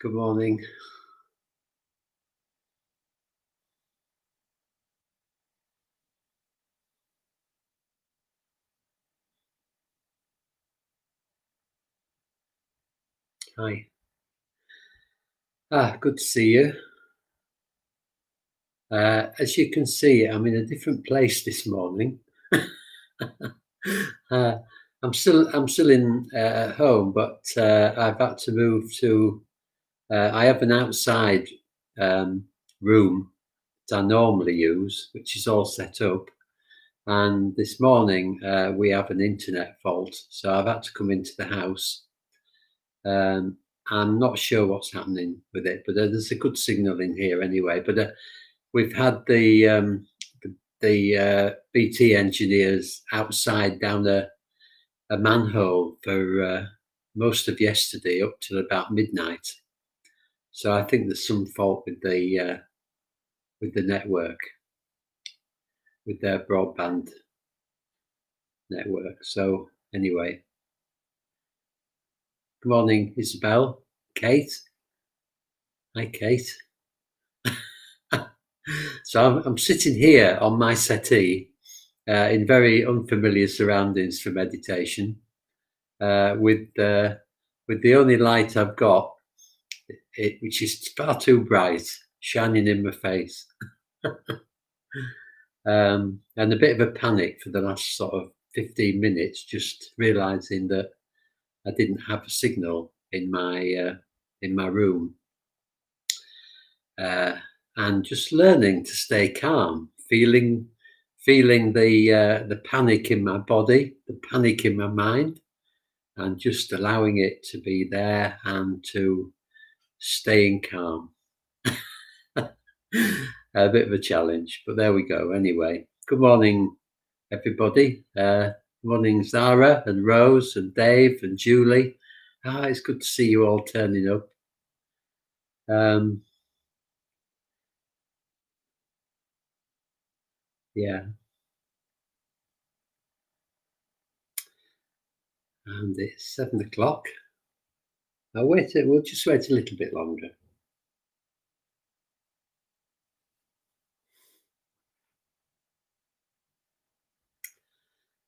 Good morning. Hi. Good to see you. As you can see, I'm in a different place this morning. uh, I'm still in at home, but I've had to move to. I have an outside um, room that I normally use, which is all set up. And this morning we have an internet fault, so I've had to come into the house. I'm not sure what's happening with it, but there's a good signal in here anyway. But we've had the BT engineers outside down a manhole for most of yesterday up till about midnight. So I think there's some fault with the network, with their broadband network. So anyway, good morning, Isabel, Kate. Hi, Kate. So I'm sitting here on my settee in very unfamiliar surroundings for meditation, with the only light I've got, which is far too bright, shining in my face, and a bit of a panic for the last sort of 15 minutes, just realizing that I didn't have a signal in my room. And just learning to stay calm, feeling the panic in my body, the panic in my mind, and just allowing it to be there and to staying calm. A bit of a challenge, but there we go. Anyway, good morning, everybody. Good morning, Zara and Rose and Dave and Julie. It's good to see you all turning up. Yeah. And it's 7 o'clock. We'll just wait a little bit longer.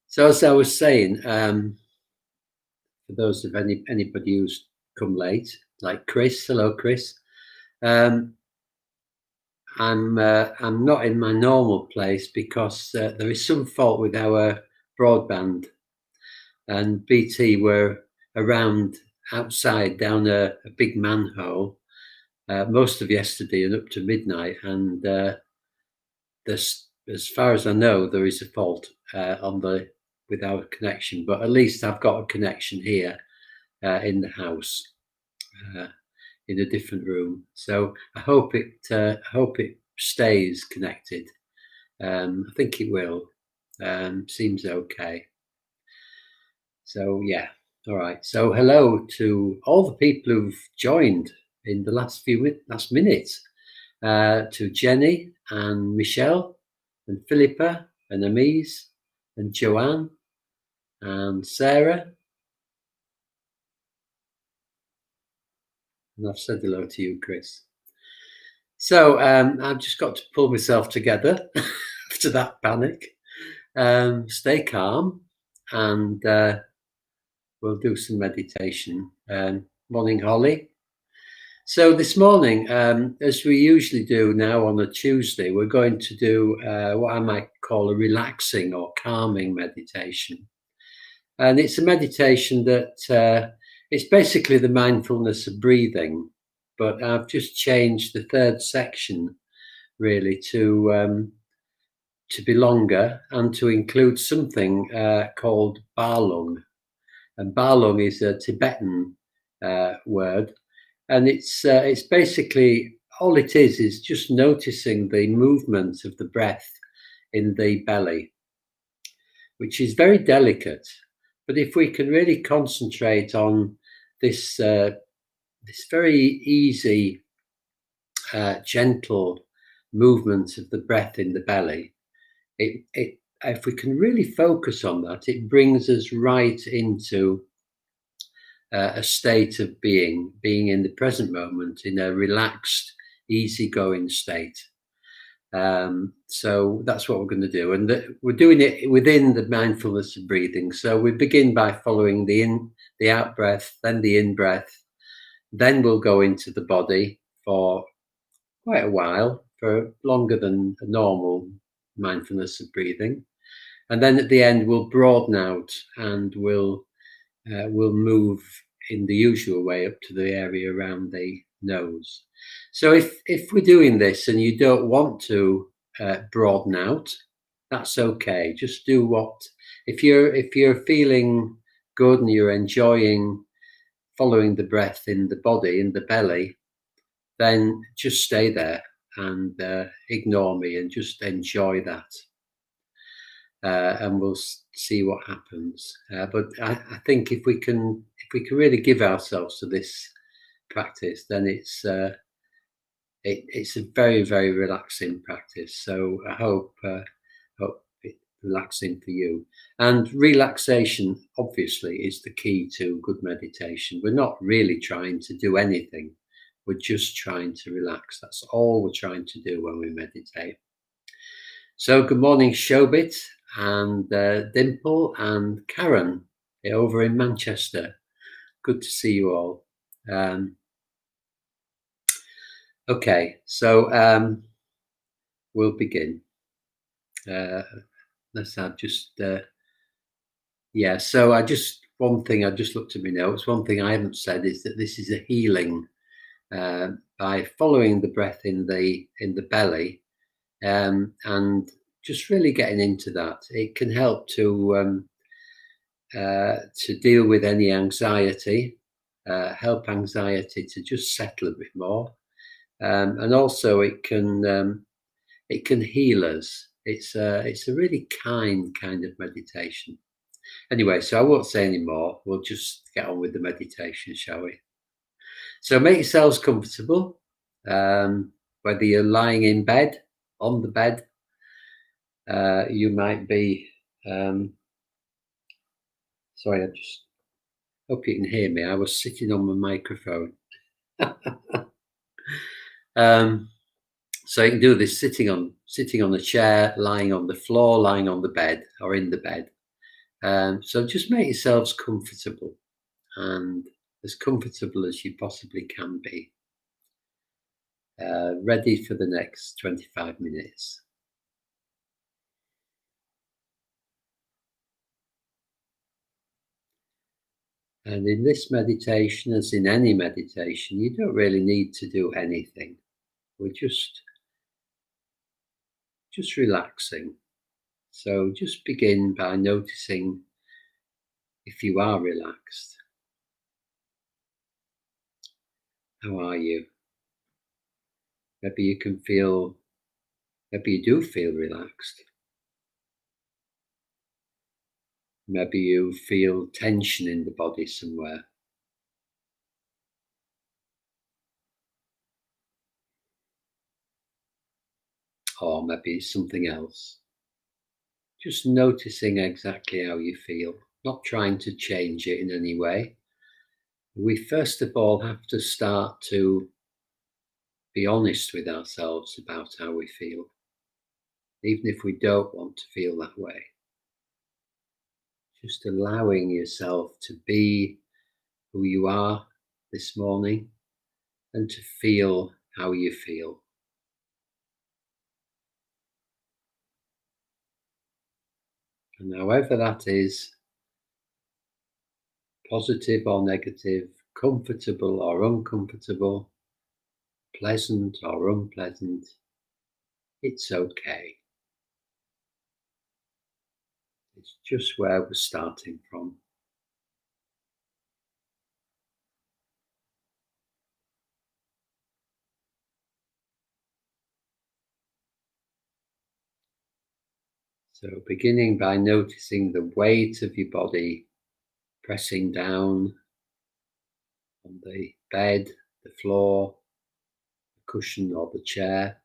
So as I was saying, for those of anybody who's come late, like Chris, hello Chris. I'm not in my normal place because there is some fault with our broadband, and BT were around outside down a big manhole most of yesterday and up to midnight, and there's, as far as I know, there is a fault with our connection, but at least I've got a connection here in the house, in a different room. So I hope it stays connected. I think it will. Seems okay. So yeah, all right. So hello to all the people who've joined in the last minutes. To Jenny and Michelle and Philippa and Amise and Joanne and Sarah. And I've said hello to you, Chris. So I've just got to pull myself together after that panic. Stay calm, and we'll do some meditation. Morning, Holly. So this morning, as we usually do now on a Tuesday, we're going to do what I might call a relaxing or calming meditation. And it's a meditation that it's basically the mindfulness of breathing, but I've just changed the third section really to be longer and to include something called Barlung. And Barlung is a Tibetan word. And it's basically, all it is just noticing the movement of the breath in the belly, which is very delicate. But if we can really concentrate on this very easy, gentle movement of the breath in the belly, if we can really focus on that, it brings us right into a state of being in the present moment, in a relaxed, easygoing state. So that's what we're going to do, and we're doing it within the mindfulness of breathing. So we begin by following the out breath, then the in breath, then we'll go into the body for quite a while, for longer than a normal mindfulness of breathing, and then at the end we'll broaden out and we'll move in the usual way up to the area around the nose. So if we're doing this and you don't want to broaden out, that's okay. Just do what, if you're feeling good and you're enjoying following the breath in the body, in the belly, then just stay there and ignore me and just enjoy that. And we'll see what happens. But I think if we can really give ourselves to this practice, then it's a very, very relaxing practice. So I hope it's relaxing for you. And relaxation, obviously, is the key to good meditation. We're not really trying to do anything. We're just trying to relax. That's all we're trying to do when we meditate. So good morning, Shobit and Dimple and Karen over in Manchester. Good to see you all. Okay, so we'll begin. Let's have just so one thing I just looked at my notes. One thing I haven't said is that this is a healing by following the breath in the belly, and just really getting into that. It can help to deal with any anxiety, help anxiety to just settle a bit more, and also it can heal us. It's a really kind of meditation. Anyway, so I won't say any more. We'll just get on with the meditation, shall we? So make yourselves comfortable, whether you're lying in bed, on the bed. You might be, sorry, I just hope you can hear me. I was sitting on my microphone. So you can do this sitting on a chair, lying on the floor, lying on the bed, or in the bed. So just make yourselves comfortable, and as comfortable as you possibly can be. Ready for the next 25 minutes. And in this meditation, as in any meditation, you don't really need to do anything. We're just relaxing. So just begin by noticing if you are relaxed. How are you? Maybe you do feel relaxed. Maybe you feel tension in the body somewhere. Or maybe something else. Just noticing exactly how you feel, not trying to change it in any way. We first of all have to start to be honest with ourselves about how we feel, even if we don't want to feel that way. Just allowing yourself to be who you are this morning and to feel how you feel. And however that is, positive or negative, comfortable or uncomfortable, pleasant or unpleasant, it's okay. It's just where we're starting from. So beginning by noticing the weight of your body pressing down on the bed, the floor, the cushion or the chair.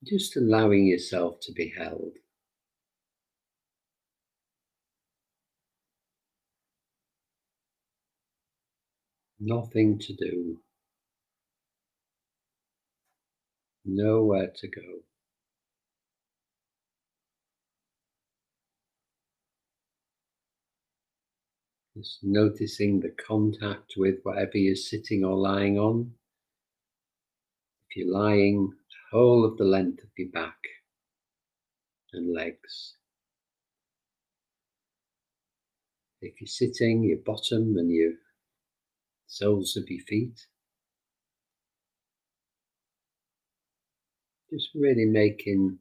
Just allowing yourself to be held. Nothing to do, nowhere to go. Just noticing the contact with whatever you're sitting or lying on. If you're lying, the whole of the length of your back and legs. If you're sitting, your bottom and your soles of your feet. Just really making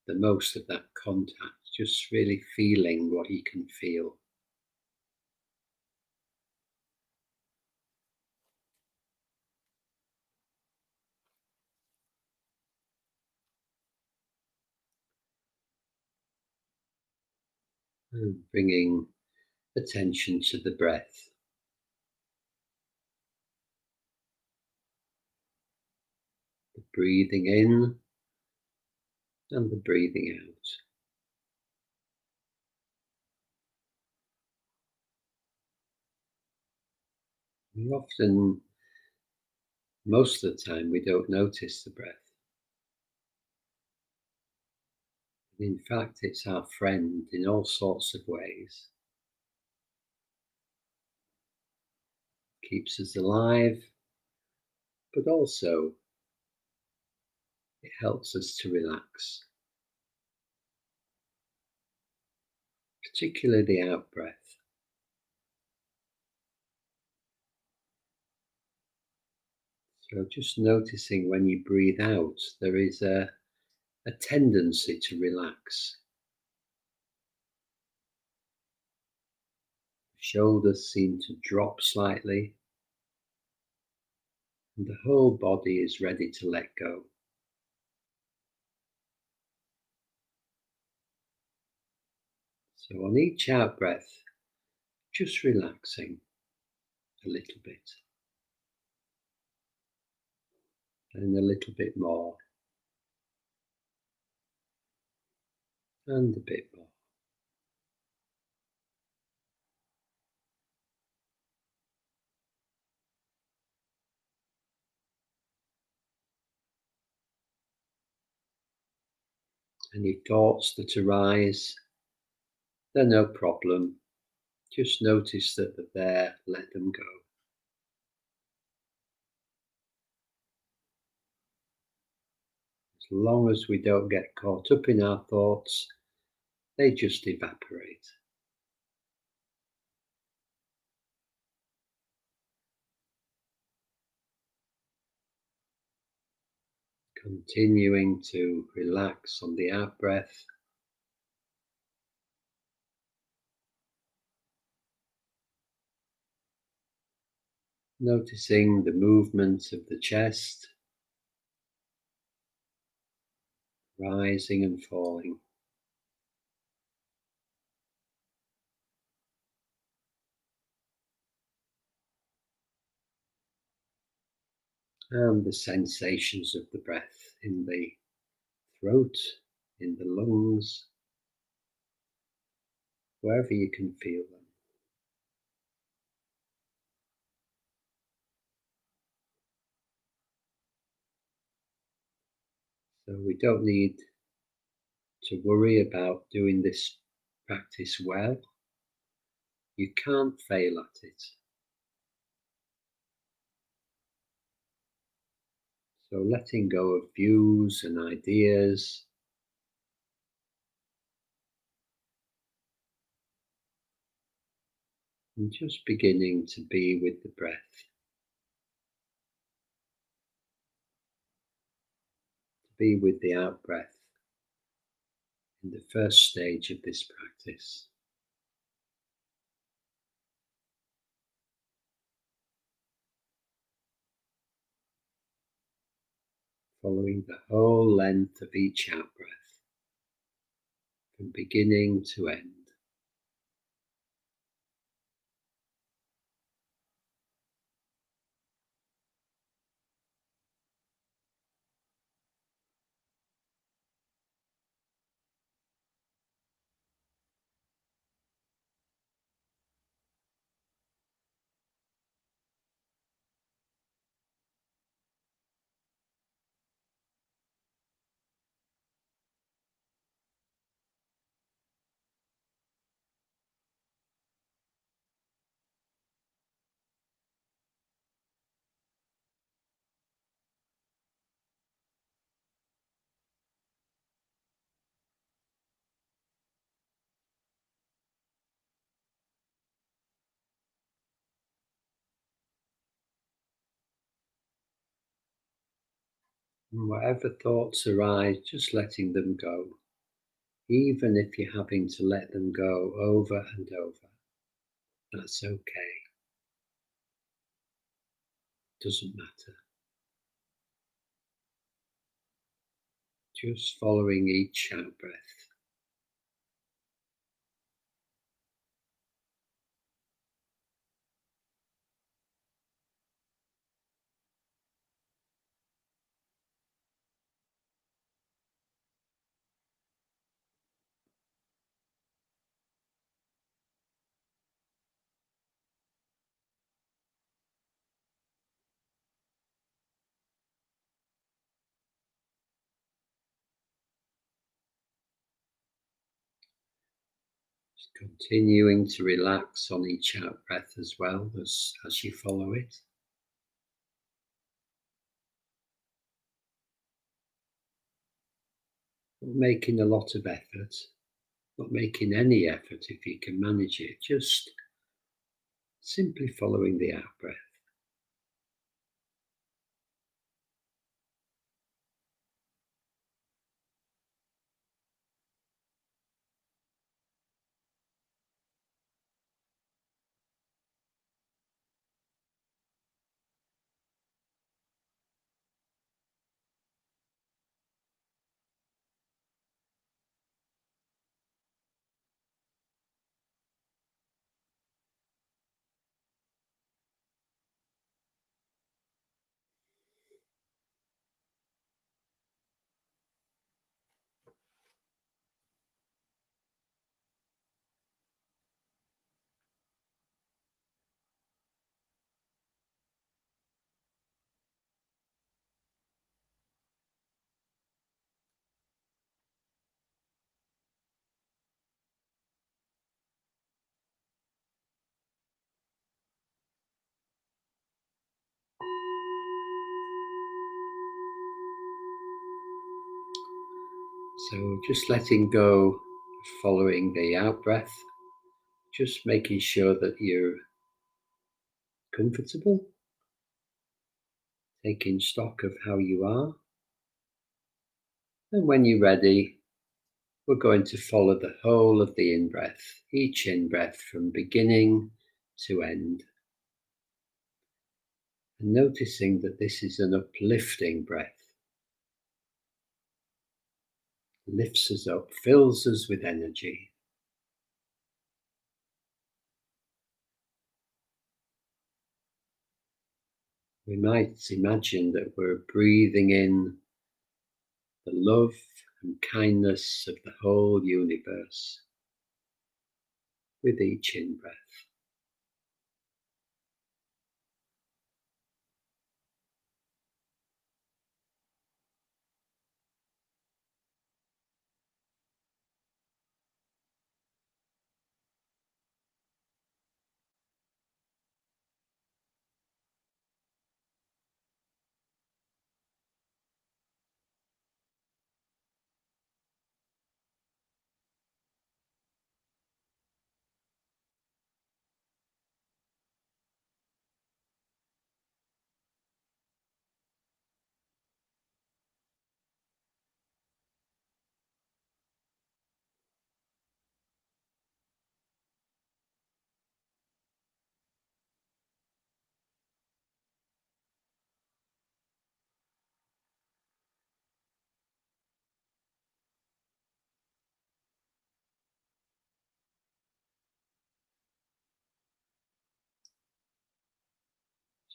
the most of that contact, just really feeling what you can feel. And bringing attention to the breath. The breathing in and the breathing out. We often, most of the time, we don't notice the breath. In fact, it's our friend in all sorts of ways. Keeps us alive, but also it helps us to relax, particularly the out breath. So just noticing when you breathe out, there is a tendency to relax. Shoulders seem to drop slightly, and the whole body is ready to let go. So on each out breath, just relaxing a little bit, and a little bit more, and a bit more. Any thoughts that arise, they're no problem. Just notice that they're there, let them go. As long as we don't get caught up in our thoughts, they just evaporate. Continuing to relax on the out breath. Noticing the movement of the chest, rising and falling. And the sensations of the breath in the throat, in the lungs, wherever you can feel them. So we don't need to worry about doing this practice well. You can't fail at it. So letting go of views and ideas, and just beginning to be with the breath, to be with the out breath in the first stage of this practice. Following the whole length of each out breath, from beginning to end. And whatever thoughts arise, just letting them go. Even if you're having to let them go over and over, that's okay. Doesn't matter. Just following each out breath. Just continuing to relax on each out breath as well as you follow it. Not making a lot of effort, not making any effort if you can manage it, just simply following the out breath. So just letting go, following the out breath, just making sure that you're comfortable, taking stock of how you are. And when you're ready, we're going to follow the whole of the in-breath, each in-breath from beginning to end. And noticing that this is an uplifting breath. Lifts us up, fills us with energy. We might imagine that we're breathing in the love and kindness of the whole universe with each in-breath.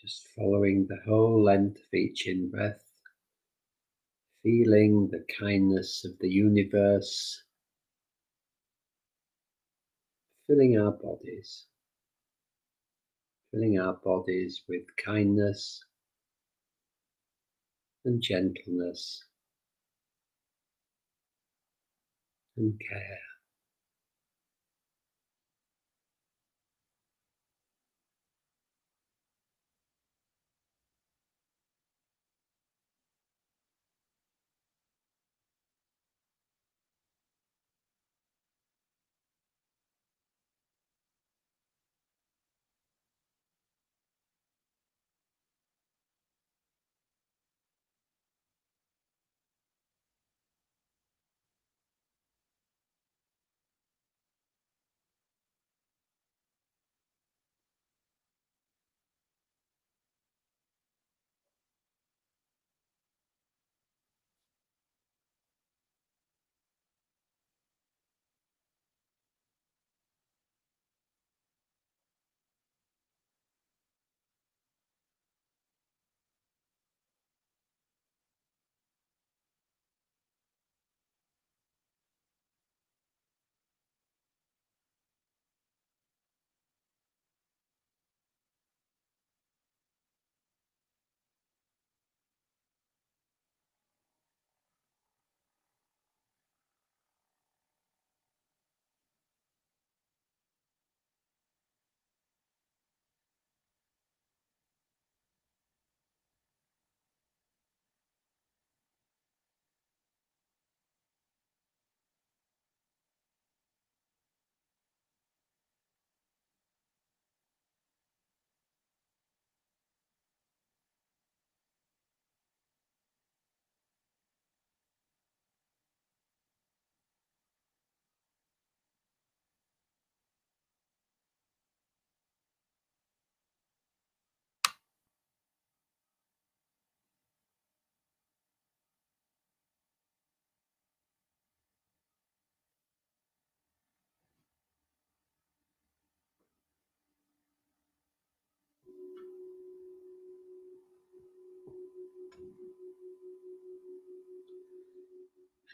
Just following the whole length of each in-breath, feeling the kindness of the universe filling our bodies with kindness and gentleness and care.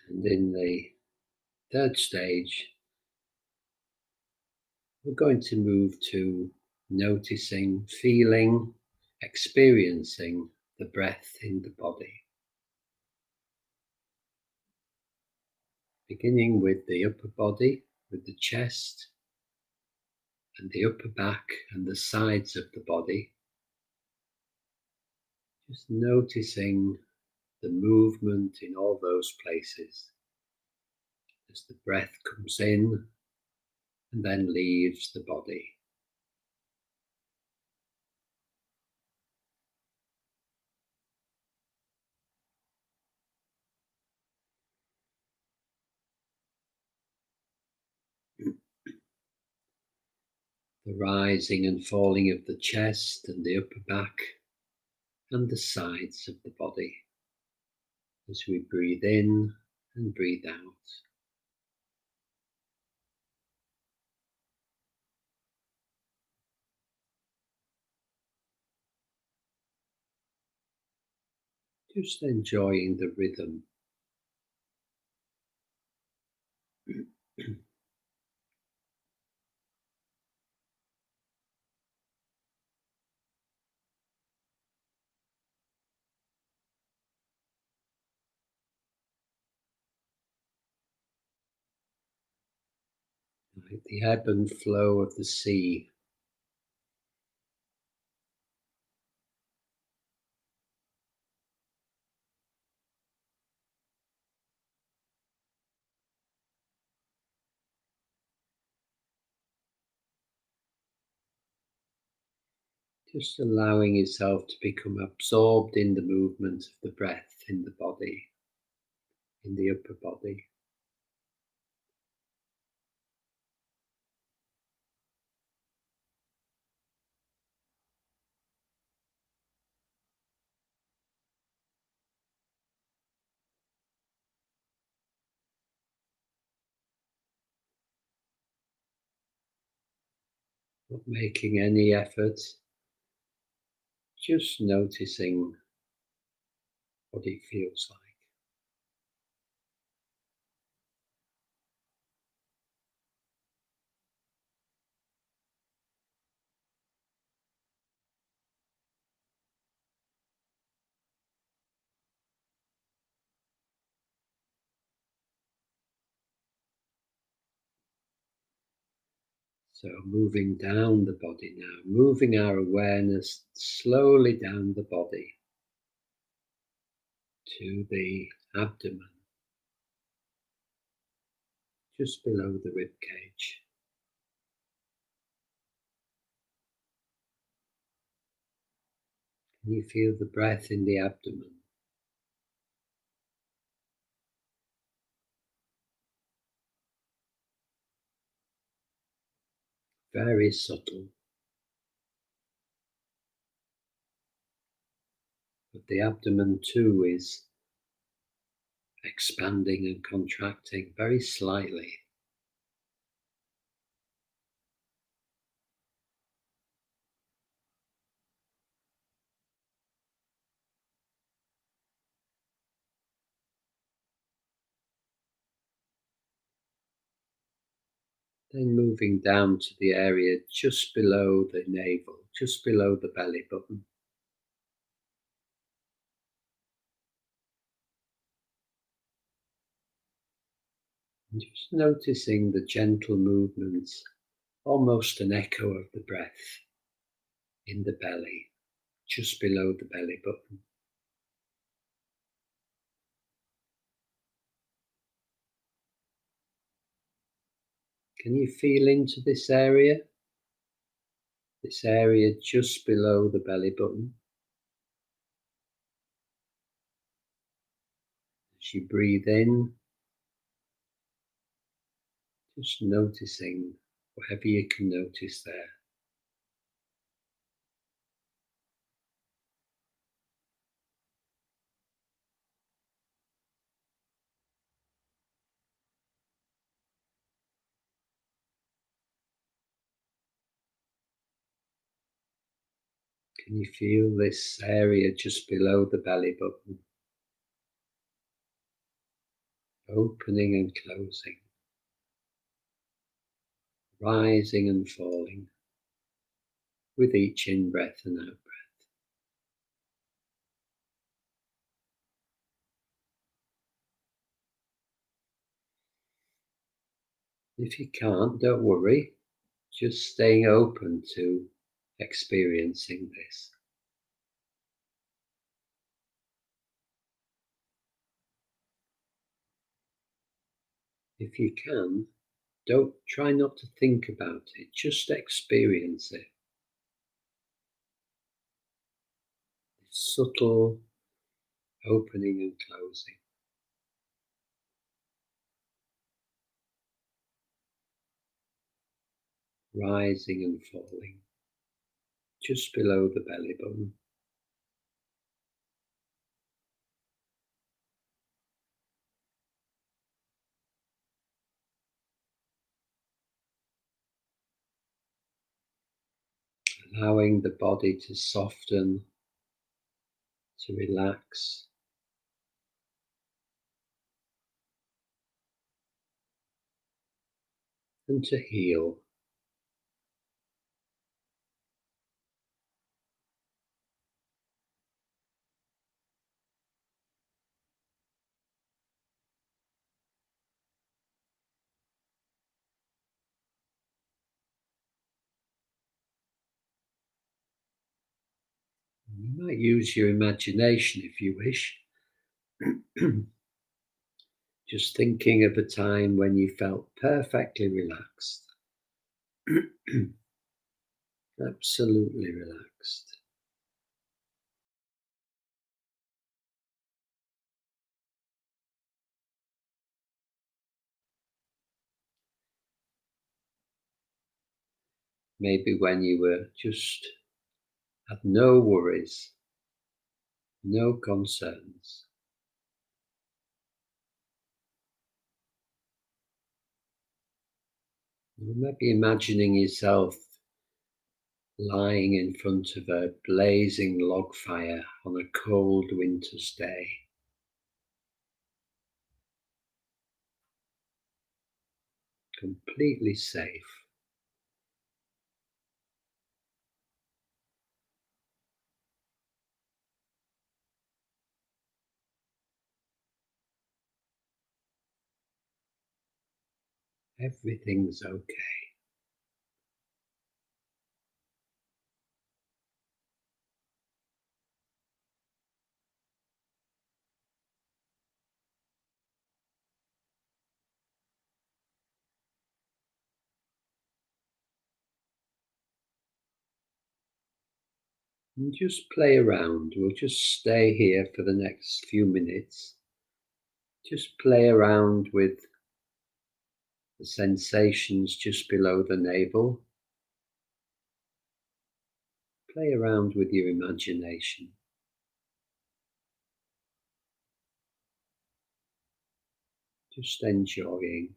And in the third stage, we're going to move to noticing, feeling, experiencing the breath in the body. Beginning with the upper body, with the chest and the upper back and the sides of the body. Just noticing the movement in all those places as the breath comes in and then leaves the body. The rising and falling of the chest and the upper back and the sides of the body as we breathe in and breathe out. Just enjoying the rhythm. Like the ebb and flow of the sea. Just allowing yourself to become absorbed in the movement of the breath in the body, in the upper body. Not making any effort, just noticing what it feels like. So moving down the body now, moving our awareness slowly down the body to the abdomen, just below the rib cage. Can you feel the breath in the abdomen? Very subtle, but the abdomen too is expanding and contracting very slightly. Then moving down to the area just below the navel, just below the belly button. And just noticing the gentle movements, almost an echo of the breath in the belly, just below the belly button. Can you feel into this area just below the belly button? As you breathe in, just noticing whatever you can notice there. Can you feel this area just below the belly button? opening and closing, rising and falling with each in-breath and out-breath. If you can't, don't worry, just staying open to experiencing this. If you can, don't try not to think about it, just experience it. Subtle opening and closing, rising and falling, just below the belly button. Allowing the body to soften, to relax, and to heal. You might use your imagination if you wish. Just thinking of a time when you felt perfectly relaxed. Absolutely relaxed. Maybe when you were just had no worries, no concerns. You might be imagining yourself lying in front of a blazing log fire on a cold winter's day. Completely safe. Everything's okay. And just play around. We'll just stay here for the next few minutes. Just play around with the sensations just below the navel. Play around with your imagination. Just enjoying.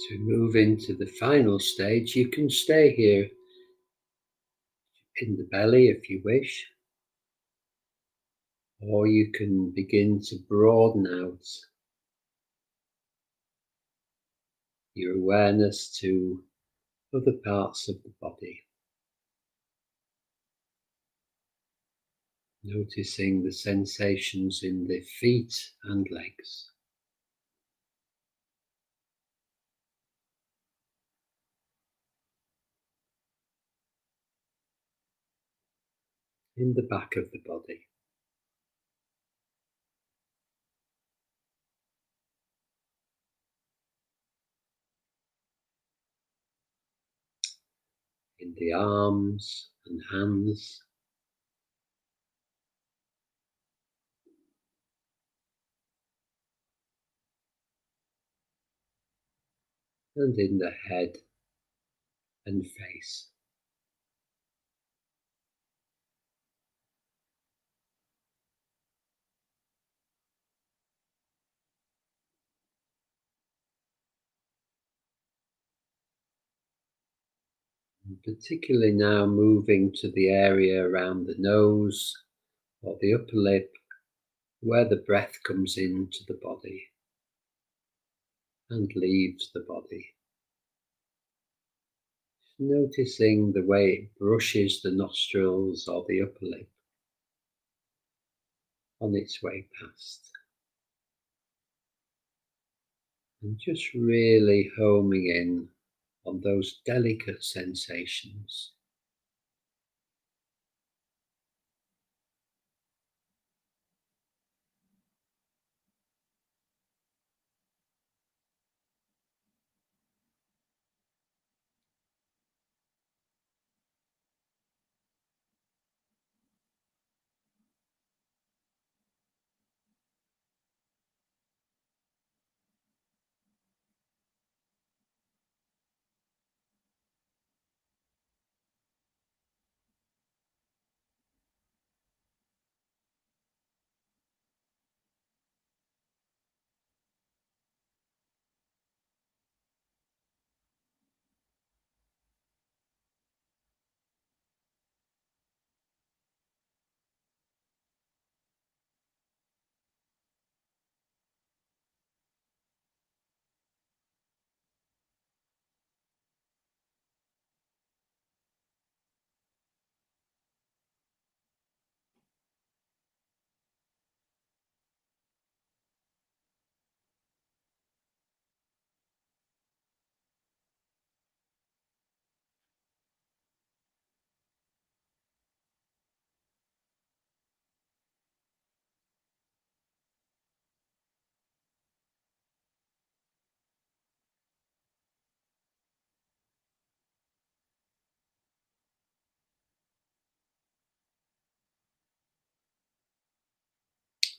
As we move into the final stage, you can stay here in the belly if you wish, or you can begin to broaden out your awareness to other parts of the body, noticing the sensations in the feet and legs, in the back of the body, in the arms and hands, and in the head and face. And particularly now moving to the area around the nose or the upper lip, where the breath comes into the body and leaves the body. Noticing the way it brushes the nostrils or the upper lip on its way past. And just really homing in on those delicate sensations.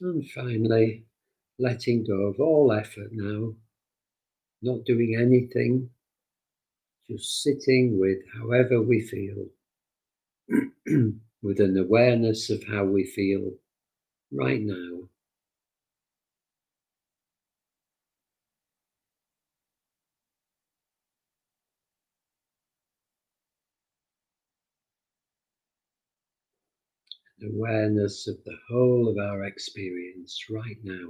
And finally, letting go of all effort now, not doing anything, just sitting with however we feel, with an awareness of how we feel right now. Awareness of the whole of our experience right now.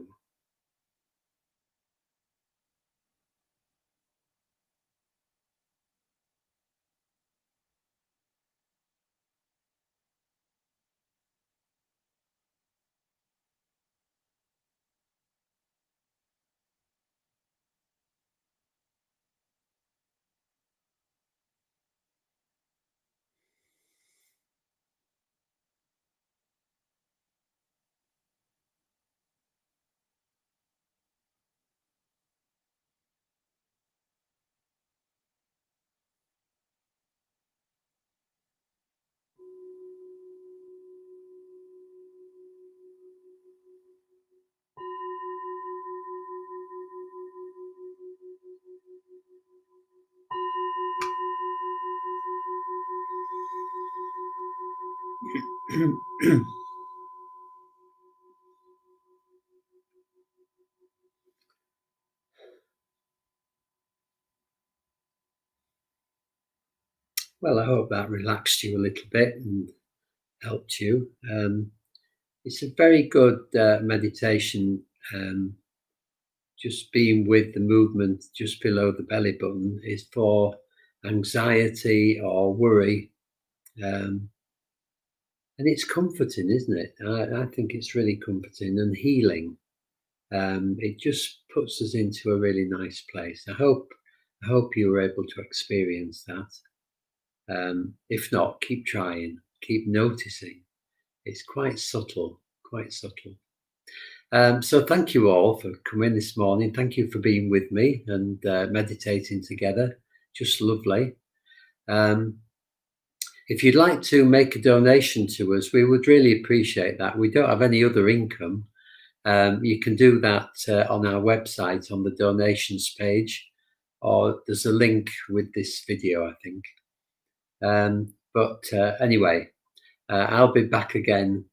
Well, I hope that relaxed you a little bit and helped you. It's a very good meditation. Just being with the movement just below the belly button is for anxiety or worry. Um, and it's comforting, isn't it? I think it's really comforting and healing. It just puts us into a really nice place. I hope you were able to experience that. If not, keep trying, keep noticing. It's quite subtle, quite subtle. So thank you all for coming this morning. Thank you for being with me and meditating together. Just lovely. Um, if you'd like to make a donation to us, we would really appreciate that. We don't have any other income. You can do that on our website on the donations page, or there's a link with this video, I think. But anyway, I'll be back again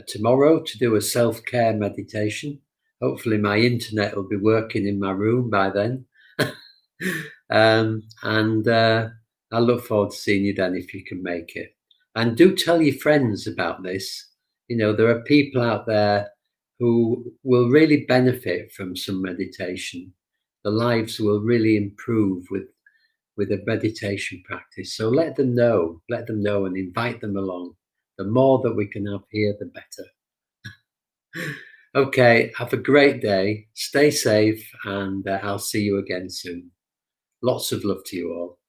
tomorrow to do a self-care meditation. Hopefully my internet will be working in my room by then. And I look forward to seeing you then if you can make it. And do tell your friends about this. You know, there are people out there who will really benefit from some meditation. The lives will really improve with a meditation practice. So let them know and invite them along. The more that we can have here, the better. Okay, have a great day. Stay safe, and I'll see you again soon. Lots of love to you all.